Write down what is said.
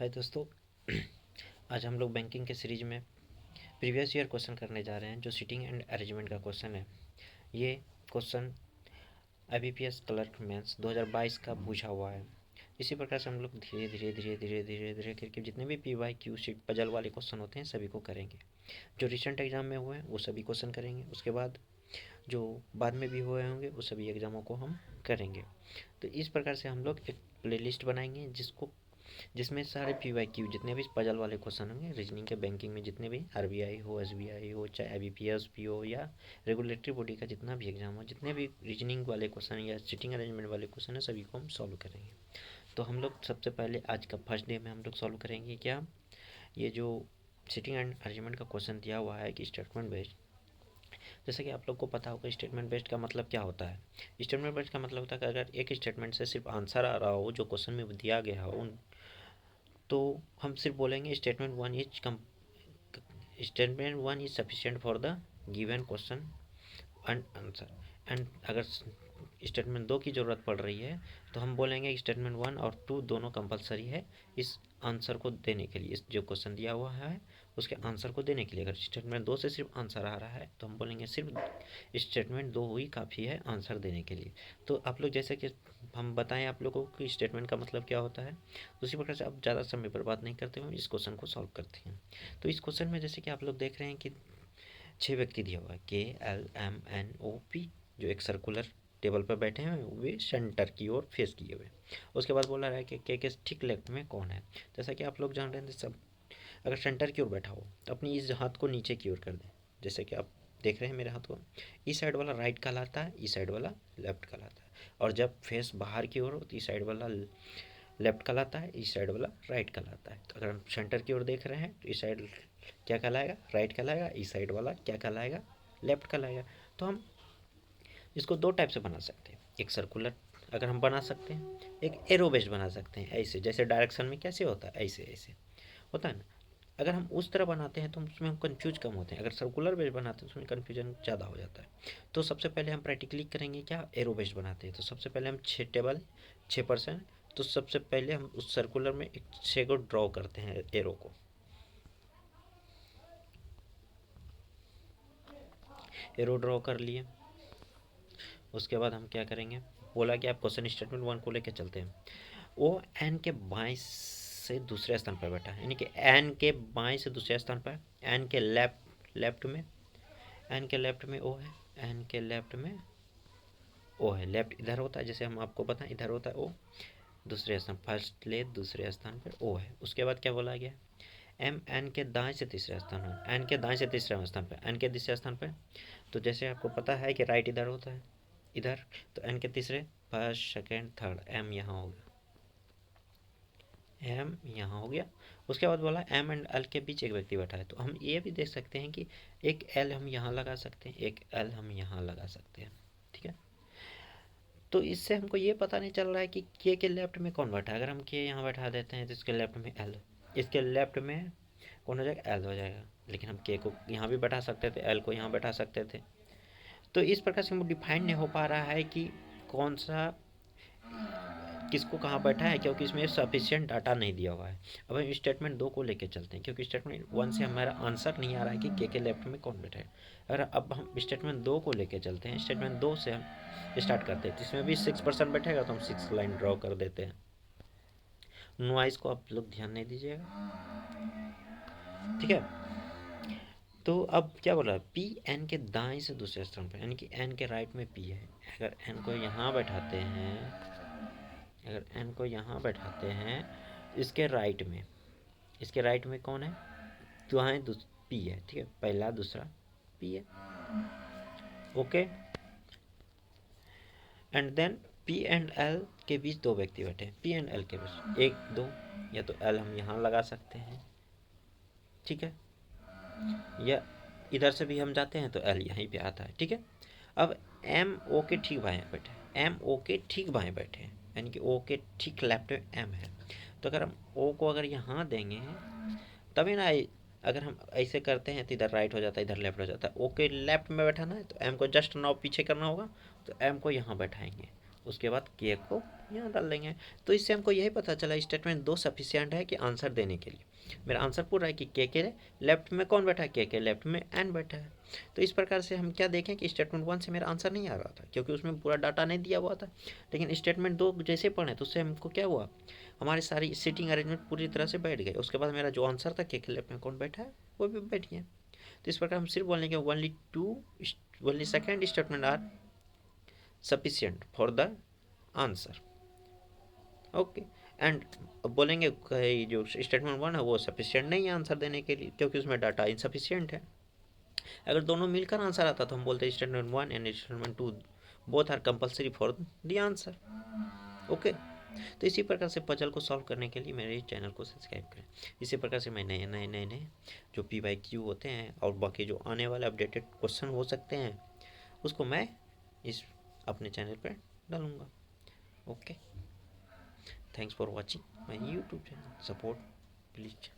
हाय दोस्तों। आज हम लोग बैंकिंग के सीरीज में प्रीवियस ईयर क्वेश्चन करने जा रहे हैं, जो सिटिंग एंड अरेंजमेंट का क्वेश्चन है। ये क्वेश्चन IBPS क्लर्क मेंस 2022 का पूछा हुआ है। इसी प्रकार से हम लोग धीरे धीरे धीरे धीरे धीरे धीरे करके जितने भी PYQ शीट पजल वाले क्वेश्चन होते हैं सभी को करेंगे। जो रिसेंट एग्जाम में हुए हैं वो सभी क्वेश्चन करेंगे, उसके बाद जो बाद में भी हुए होंगे वो सभी एग्जामों को हम करेंगे। तो इस प्रकार से हम लोग एक प्लेलिस्ट बनाएंगे जिसमें सारे PYQ जितने भी पजल वाले क्वेश्चन होंगे रीजनिंग के, बैंकिंग में जितने भी RBI हो, SBI हो, चाहे IBPS भी हो या रेगुलेटरी बॉडी का जितना भी एग्जाम हो, जितने भी रीजनिंग वाले क्वेश्चन या सिटिंग अरेंजमेंट वाले क्वेश्चन है सभी को हम सॉल्व करेंगे। तो हम लोग सबसे पहले आज का फर्स्ट डे में हम लोग सॉल्व करेंगे क्या, ये जो सिटिंग एंड अरेंजमेंट का क्वेश्चन दिया हुआ है कि स्टेटमेंट बेस्ड। जैसे कि आप लोग को पता होगा स्टेटमेंट बेस्ड का मतलब क्या होता है। स्टेटमेंट बेस्ड का मतलब होता है कि अगर एक स्टेटमेंट से सिर्फ आंसर आ रहा हो जो क्वेश्चन में दिया गया हो, तो हम सिर्फ बोलेंगे statement one is sufficient for the given question and answer. And अगर स्टेटमेंट दो की ज़रूरत पड़ रही है तो हम बोलेंगे स्टेटमेंट वन और टू दोनों कंपलसरी है इस आंसर को देने के लिए, इस जो क्वेश्चन दिया हुआ है उसके आंसर को देने के लिए। अगर स्टेटमेंट दो से सिर्फ आंसर आ रहा है तो हम बोलेंगे सिर्फ स्टेटमेंट दो ही काफ़ी है आंसर देने के लिए। तो आप लोग जैसे कि हम बताएं आप लोगों को कि स्टेटमेंट का मतलब क्या होता है, उसी प्रकार से अब ज़्यादा समय बर्बाद नहीं करते हुए इस क्वेश्चन को सॉल्व करते हैं। तो इस क्वेश्चन में जैसे कि आप लोग देख रहे हैं कि 6 व्यक्ति दिया हुआ है, KLMNOP, जो एक सर्कुलर टेबल पर बैठे हैं, वे सेंटर की ओर फेस किए हुए। उसके बाद बोला रहा है कि के ठीक लेफ्ट में कौन है। जैसा कि आप लोग जान रहे हैं सब, अगर सेंटर की ओर बैठा हो तो अपनी इस हाथ को नीचे की ओर कर दें। जैसे कि आप देख रहे हैं मेरे हाथ को, इस साइड वाला राइट कहलाता है, इस साइड वाला लेफ्ट कहलाता है। और जब फेस बाहर की ओर हो तो इस साइड वाला लेफ्ट कहलाता है, इस साइड वाला राइट कहलाता है। तो अगर हम सेंटर की ओर देख रहे हैं तो इस साइड क्या कहलाएगा, राइट कहलाएगा, इस साइड वाला क्या कहलाएगा, लेफ्ट कहलाएगा। तो हम इसको दो टाइप से बना सकते हैं। एक सर्कुलर अगर हम बना सकते हैं, एक एरो बेस्ड बना सकते हैं। ऐसे जैसे डायरेक्शन में कैसे होता है ऐसे ऐसे होता है ना। अगर हम उस तरह बनाते हैं तो उसमें हम कंफ्यूज कम होते हैं, अगर सर्कुलर बेस्ड बनाते हैं तो उसमें कन्फ्यूजन ज़्यादा हो जाता है। तो सबसे पहले हम प्रैक्टिकली करेंगे क्या, एरो बेस्ड बनाते हैं। तो सबसे पहले हम 6 तो सबसे पहले हम उस सर्कुलर में एक 6 को ड्रॉ करते हैं, एरो को एरो ड्रॉ कर लिए। उसके बाद हम क्या करेंगे, बोला कि आप क्वेश्चन स्टेटमेंट वन को लेकर चलते हैं। वो एन के बाएं से दूसरे स्थान पर बैठा है, यानी कि एन के बाएं से दूसरे स्थान पर, एन के लेफ्ट में, एन के लेफ्ट में ओ है, एन के लेफ्ट में ओ है। लेफ्ट इधर होता है, जैसे हम आपको बताएं इधर होता है ओ, दूसरे स्थान फर्स्ट ले दूसरे स्थान पर ओ है। उसके बाद क्या बोला गया, एम एन के दाएं से तीसरे स्थान पर, एन के दाएं से तीसरे स्थान पर, एन के तीसरे स्थान पर। तो जैसे आपको पता है कि राइट इधर होता है, इधर, तो एन के तीसरे फर्स्ट सेकेंड थर्ड, एम यहाँ हो गया, एम यहाँ हो गया। उसके बाद बोला एम एंड एल के बीच एक व्यक्ति बैठा है। तो हम ये भी देख सकते हैं कि एक एल हम यहाँ लगा सकते हैं, एक एल हम यहाँ लगा सकते हैं, ठीक है। तो इससे हमको ये पता नहीं चल रहा है कि के लेफ्ट में कौन बैठा है। अगर हम के यहाँ बैठा देते हैं तो इसके लेफ्ट में एल, इसके लेफ्ट में कौन हो जाएगा, एल हो जाएगा। लेकिन हम के को यहाँ भी बैठा सकते थे, एल को यहाँ बैठा सकते थे। तो इस प्रकार से हमको डिफाइन नहीं हो पा रहा है कि कौन सा किसको कहाँ बैठा है, क्योंकि इसमें सफिशिएंट डाटा नहीं दिया हुआ है। अब हम स्टेटमेंट दो को लेके चलते हैं, क्योंकि स्टेटमेंट वन से हमारा आंसर नहीं आ रहा है कि के लेफ्ट में कौन बैठा है। अगर अब हम स्टेटमेंट दो को लेके चलते हैं, स्टेटमेंट दो से हम स्टार्ट करते हैं, जिसमें भी 6% बैठेगा तो हम 6 लाइन ड्रॉ कर देते हैं। नॉइज को आप लोग ध्यान नहीं दीजिएगा, ठीक है। तो अब क्या बोल रहा है, पी एन के दाएं से दूसरे स्थान पर, यानी कि एन के राइट में पी है। अगर एन को यहाँ बैठाते हैं, अगर एन को यहाँ बैठाते हैं इसके राइट में, इसके राइट में कौन है, दाएं पी है, ठीक है, पहला दूसरा पी है, okay. And then P and L के बीच दो व्यक्ति बैठे हैं, पी एंड एल के बीच एक दो, या तो एल हम यहाँ लगा सकते हैं, ठीक है, या इधर से भी हम जाते हैं तो एल यहीं पे आता है, ठीक है। अब एम ओ के ठीक बाएं बैठे, एम ओ के ठीक बाएं बैठे हैं, यानी कि ओ के ठीक लेफ्ट में एम है। तो अगर हम ओ को अगर यहाँ देंगे तभी ना, अगर हम ऐसे करते हैं तो इधर राइट हो जाता है, इधर लेफ्ट हो जाता है। ओ के लेफ्ट में बैठाना है तो एम को जस्ट नाउ पीछे करना होगा, तो एम को यहाँ बैठाएंगे, उसके बाद के को यहाँ डाल देंगे। तो इससे हमको यही पता चला स्टेटमेंट 2 सफिशिएंट है कि आंसर देने के लिए। मेरा आंसर पूरा है कि के लेफ्ट में कौन बैठा है, के लेफ्ट में एन बैठा है। तो इस प्रकार से हम क्या देखें कि स्टेटमेंट 1 से मेरा आंसर नहीं आ रहा था क्योंकि उसमें पूरा डाटा नहीं दिया हुआ था। लेकिन स्टेटमेंट 2 जैसे पढ़े तो उससे हमको क्या हुआ, हमारी सारी सीटिंग अरेंजमेंट पूरी तरह से बैठ गए। उसके बाद मेरा जो आंसर था के लेफ्ट में कौन बैठा है वो भी बैठ गया। तो इस प्रकार हम सिर्फ बोलेंगे only second statement are sufficient for the answer. Okay. And बोलेंगे जो स्टेटमेंट 1 है वो सफिशिएंट नहीं है आंसर देने के लिए क्योंकि उसमें डाटा इनसफिशिएंट है। अगर दोनों मिलकर आंसर आता तो हम बोलते हैं statement 1 and statement 2 both are compulsory for the answer. Okay. तो इसी प्रकार से पजल को सॉल्व करने के लिए मेरे चैनल को सब्सक्राइब करें। इसी प्रकार से मैं नए जो PYQ होते हैं और बाकी जो आने वाले अपडेटेड क्वेश्चन हो सकते हैं उसको मैं इस अपने चैनल पर डालूँगा। Okay, thanks for watching my YouTube channel. Support please.